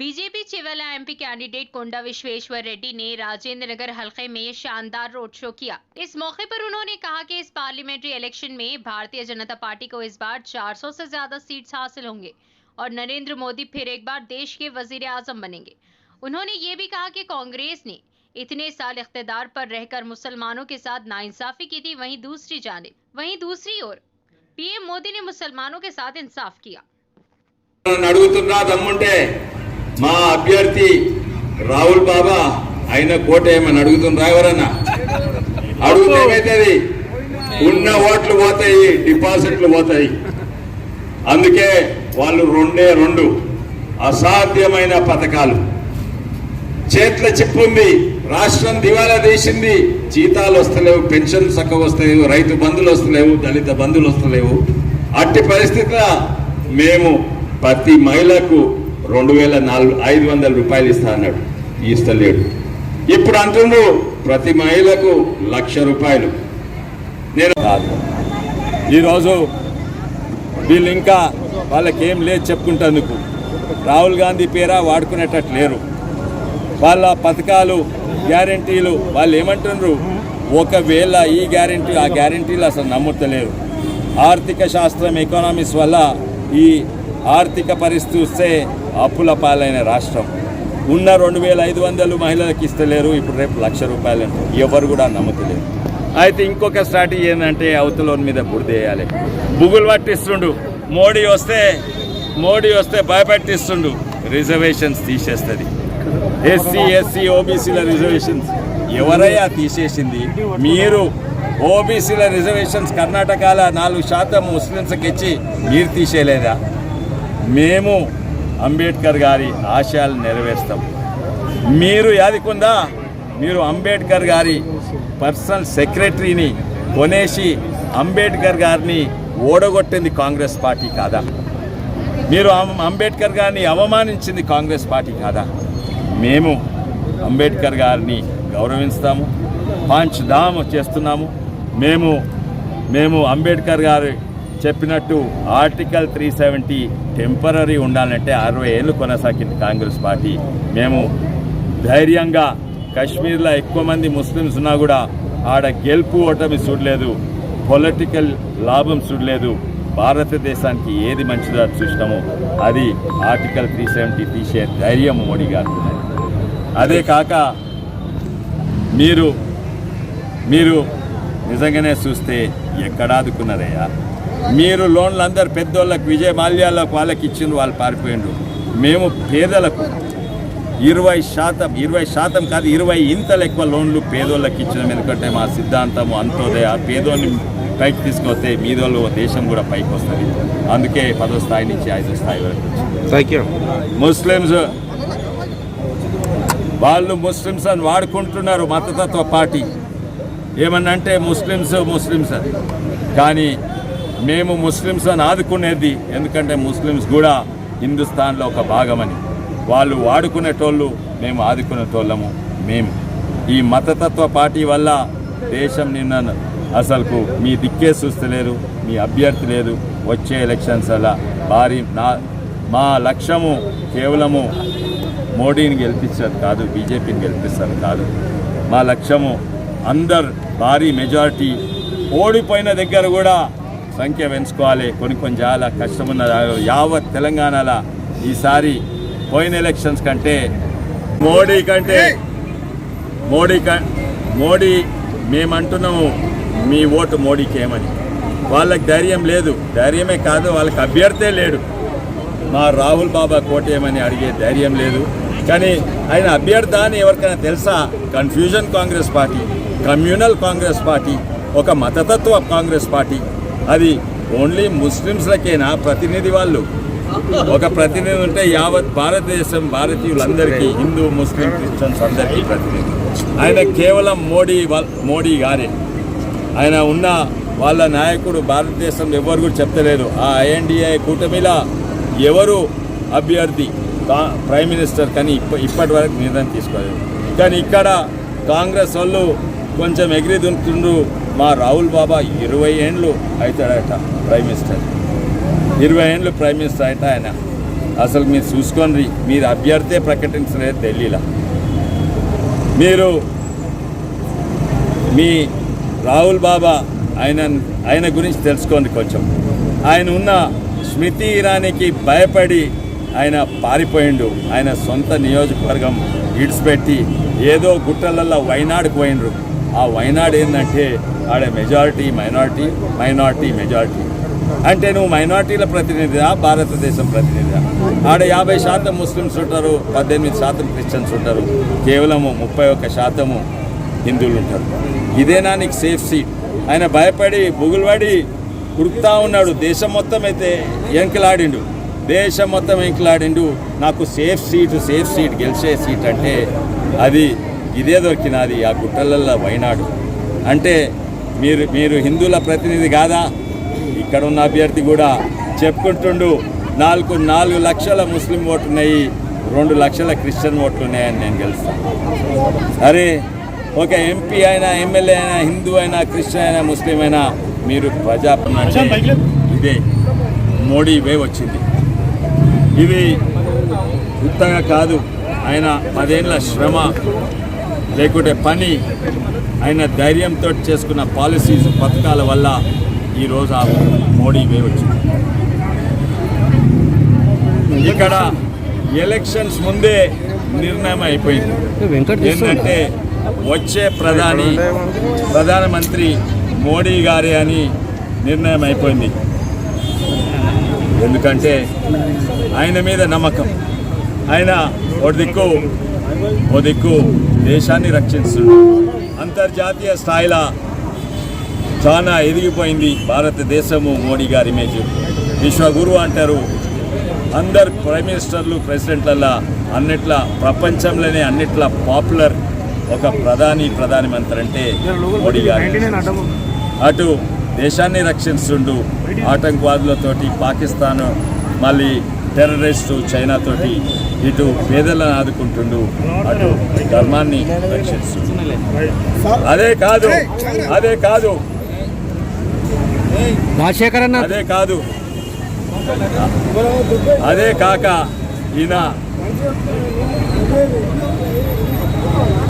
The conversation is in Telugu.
बीजेपी चिवला एमपी कैंडिडेट कोंडा विश्वेश्वर रेड्डी ने राजेंद्र नगर हलके में शानदार रोड शो किया। इस मौके पर उन्होंने कहा कि इस पार्लियामेंट्री इलेक्शन में भारतीय जनता पार्टी को इस बार 400 से ज्यादा सीट्स हासिल होंगे और नरेंद्र मोदी फिर एक बार देश के वजीर आजम बनेंगे। उन्होंने ये भी कहा कि कांग्रेस ने इतने साल इख्तिदार पर रहकर मुसलमानों के साथ नाइंसाफी की थी, वहीं दूसरी ओर पीएम मोदी ने मुसलमानों के साथ इंसाफ किया। మా అభ్యర్థి రాహుల్ బాబా ఆయన కోటేమని అడుగుతున్నా ఎవరన్నా అడిగితే ఏమైతుంది? ఉన్న ఓట్లు పోతాయి, డిపాజిట్లు పోతాయి. అందుకే వాళ్ళు రెండు అసాధ్యమైన పథకాలు చేట్ల చిప్పుంది. రాష్ట్రం దివాలా తీసింది. జీతాలు వస్తలేవు, పెన్షన్ చక్కగా వస్తలేవు, రైతు బంధులు వస్తలేవు, దళిత బంధులు వస్తలేవు. అట్టి పరిస్థితిలో మేము ప్రతి మహిళకు 2,500 రూపాయలు ఇస్తా అన్నాడు, ఇస్తలేడు. ఇప్పుడు అంటుండ్రు ప్రతి మహిళకు 1,00,000 రూపాయలు. నేను కాదు, ఈరోజు వీళ్ళు ఇంకా వాళ్ళకేం లేదు చెప్పుకుంటేందుకు. రాహుల్ గాంధీ పేరా వాడుకునేటట్టు లేరు. వాళ్ళ పథకాలు గ్యారంటీలు వాళ్ళు ఏమంటున్నారు? ఒకవేళ ఈ గ్యారంటీ ఆ గ్యారంటీలు అసలు నమ్ముతలేరు. ఆర్థిక శాస్త్రం ఎకనామిక్స్ వల్ల ఈ ఆర్థిక పరిస్థితి వస్తే అప్పుల పాలైన రాష్ట్రం. ఉన్న 2,500 మహిళలకు ఇస్తలేరు, ఇప్పుడు రేపు 1,00,000 రూపాయలు అంటే ఎవరు కూడా నమ్ముతలేరు. అయితే ఇంకొక స్ట్రాటజీ ఏంటంటే అవతలోని మీద బురదేయాలి, బుగులు పట్టిస్తుండు. మోడీ వస్తే భయపెట్టిస్తుండు. రిజర్వేషన్స్ తీసేస్తుంది. ఎస్సీ ఓబీసీల రిజర్వేషన్స్ ఎవరయ్యా తీసేసింది? మీరు ఓబీసీల రిజర్వేషన్స్ కర్ణాటకలో 4% ముస్లిమ్స్కి ఇచ్చి మీరు తీసేయలేదా? మేము అంబేద్కర్ గారి ఆశయాలు నెరవేర్స్తాం. మీరు యాదికుందా? మీరు అంబేద్కర్ గారి పర్సనల్ సెక్రటరీని కొనేసి అంబేద్కర్ గారిని ఓడగొట్టింది కాంగ్రెస్ పార్టీ కాదా? మీరు అంబేద్కర్ గారిని అవమానించింది కాంగ్రెస్ పార్టీ కాదా? మేము అంబేద్కర్ గారిని గౌరవిస్తాము, పంచ్ధామ్ చేస్తున్నాము. మేము అంబేద్కర్ గారు చెప్పినట్టు ఆర్టికల్ 370 టెంపరీ ఉండాలంటే 60 ఏళ్ళు కొనసాగింది కాంగ్రెస్ పార్టీ. మేము ధైర్యంగా కాశ్మీర్లో ఎక్కువ మంది ముస్లిమ్స్ ఉన్నా కూడా ఆడ గెలుపు ఓటమి చూడలేదు, పొలిటికల్ లాభం చూడలేదు. భారతదేశానికి ఏది మంచిదో చూసినాము. అది ఆర్టికల్ 370 తీసే ధైర్యం మోడీ గారు. అదే కాక మీరు నిజంగానే చూస్తే ఎక్కడ ఆదుకున్నారయ్యా? మీరు లోన్లు అందరు పెద్దోళ్ళకి, విజయ్ మాల్యాలకు వాళ్ళకి ఇచ్చిండ్రు, వాళ్ళు పారిపోయిండ్రు. మేము పేదలకు 20% కాదు 20 ఇంతలు ఎక్కువ లోన్లు పేదోళ్ళకి ఇచ్చినాం. ఎందుకంటే మా సిద్ధాంతము అంత్యోదయ, పేదోళ్ళని పైకి తీసుకొస్తే మీదోళ్ళు దేశం కూడా పైకి వస్తుంది. అందుకే 10వ స్థాయి నుంచి 5వ స్థాయి వరకు. ముస్లిమ్స్ వాళ్ళు ముస్లిమ్స్ అని వాడుకుంటున్నారు మతతత్వ పార్టీ. ఏమన్నంటే ముస్లిమ్స్ అది, కానీ మేము ముస్లిమ్స్ అని ఆదుకునేది ఎందుకంటే ముస్లిమ్స్ కూడా హిందుస్థాన్లో ఒక భాగమని. వాళ్ళు వాడుకునేటోళ్ళు, మేము ఆదుకునేటోళ్ళము. మేము ఈ మతతత్వ పార్టీ వల్ల దేశం నిన్న అసలుకు మీ దిక్కే చూస్తలేరు, మీ అభ్యర్థి లేదు. వచ్చే ఎలక్షన్స్ అలా మా లక్ష్యము కేవలము మోడీని గెలిపించదు కాదు, బీజేపీని గెలిపిస్తారు కాదు. మా లక్ష్యము అందరు భారీ మెజారిటీ ఓడిపోయిన దగ్గర కూడా సంఖ్య పెంచుకోవాలి. కొన్ని చాలా కష్టమున్న యావత్ తెలంగాణలో ఈసారి పోయిన ఎలక్షన్స్ కంటే మోడీ మేమంటున్నాము మీ ఓటు మోడీకి ఏమని. వాళ్ళకి ధైర్యం లేదు, ధైర్యమే కాదు వాళ్ళకి అభ్యర్థే లేడు. మా రాహుల్ బాబా కోటేమని అడిగే ధైర్యం లేదు. కానీ ఆయన అభ్యర్థి అని ఎవరికైనా తెలుసా? Confusion Congress party, communal Congress party, ఒక మతతత్వ కాంగ్రెస్ పార్టీ. అది ఓన్లీ ముస్లిమ్స్లకేనా ప్రతినిధి? వాళ్ళు ఒక ప్రతినిధి ఉంటే యావత్ భారతదేశం భారతీయులందరికీ, హిందూ ముస్లిం క్రిస్టియన్స్ అందరికీ ప్రతినిధి. ఆయన కేవలం మోడీ గారే. ఆయన ఉన్న వాళ్ళ నాయకుడు భారతదేశం ఎవరు కూడా చెప్తలేరు. ఆ INDA కూటమిలా ఎవరు అభ్యర్థి ప్రైమ్ మినిస్టర్ కానీ ఇప్పటి వరకు నిర్ణయం తీసుకోలేదు. కానీ ఇక్కడ కాంగ్రెస్ వాళ్ళు కొంచెం ఎగిరి దుంకుతుండ్రు. మా రాహుల్ బాబా 20 ఏళ్ళు అవుతాడట ప్రైమ్ మినిస్టర్, 20 ఏళ్ళు ప్రైమ్ మినిస్టర్ అయితే ఆయన అసలు మీరు చూసుకోండి, మీరు అభ్యర్థే ప్రకటించలేదు ఢిల్లీలో. మీరు మీ రాహుల్ బాబా ఆయన గురించి తెలుసుకోండి కొంచెం. ఆయన ఉన్న స్మృతి ఇరానీకి భయపడి ఆయన పారిపోయిండు. ఆయన సొంత నియోజకవర్గం ఇడిచిపెట్టి ఏదో గుట్టలల్లో వైనాడుకు పోయినరు. ఆ వైనాడు ఏంటంటే ఆడ మెజారిటీ మైనారిటీ మెజారిటీ. అంటే నువ్వు మైనారిటీల ప్రతినిధిగా భారతదేశం ప్రతినిధిగా. ఆడ 50% ముస్లిమ్స్ ఉంటారు, 18% క్రిస్టియన్స్ ఉంటారు, కేవలము 31% హిందువులు ఉంటారు. ఇదేనా నీకు సేఫ్ సీట్? ఆయన భయపడి బుగులుపడి ఉరుకుతా ఉన్నాడు. దేశం మొత్తం అయితే ఎంకలాడిండు, నాకు సేఫ్ సీట్ గెలిచే సీట్ అంటే అది ఇదే దొరికినది ఆ గుట్టలల్లో వైనాడు. అంటే మీరు హిందువుల ప్రతినిధి కాదా? ఇక్కడ ఉన్న అభ్యర్థి కూడా చెప్పుకుంటుండు 4 లక్షల ముస్లిం ఓట్లు ఉన్నాయి, 2 లక్షల క్రిస్టియన్ ఓట్లు ఉన్నాయని నేను గెలుస్తాను. అరే ఒక ఎంపీ అయినా ఎమ్మెల్యే అయినా హిందూ అయినా క్రిస్టియన్ అయినా ముస్లిం అయినా మీరు ప్రజాప్రతినిధి. ఇదే మోడీ వే వచ్చింది. ఇది ఉత్తగా కాదు, ఆయన 10 ఏళ్ళ శ్రమ లేకుంటే పని, ఆయన ధైర్యంతో చేసుకున్న పాలసీస్ పథకాల వల్ల ఈరోజు ఆ మోడీ వే వచ్చింది. ఇక్కడ ఎలక్షన్స్ ముందే నిర్ణయం అయిపోయింది ఏంటంటే వచ్చే ప్రధానమంత్రి మోడీ గారే అని నిర్ణయం అయిపోయింది. ఎందుకంటే ఆయన మీద నమ్మకం. ఆయన ఓ దిక్కు దేశాన్ని రక్షిస్తున్నాడు. అంతర్జాతీయ స్థాయిలో చాలా ఎదిగిపోయింది భారతదేశము. మోడీ గారి ఇమేజ్ విశ్వగురు అంటారు. అందరు ప్రైమ్ మినిస్టర్లు ప్రెసిడెంట్లల్లో అన్నిట్లా ప్రపంచంలోనే అన్నిట్లా పాపులర్ ఒక ప్రధానమంత్రి అంటే మోడీ గారు. అటు దేశాన్ని రక్షిస్తుండు, ఆటంకవాదులతోటి పాకిస్తాన్, మళ్ళీ టెర్రరిస్టు చైనాతోటి, ఇటు పేదలను ఆదుకుంటుండు, అటు ధర్మాన్ని రక్షిస్తుండు. అదే కాక ఈయన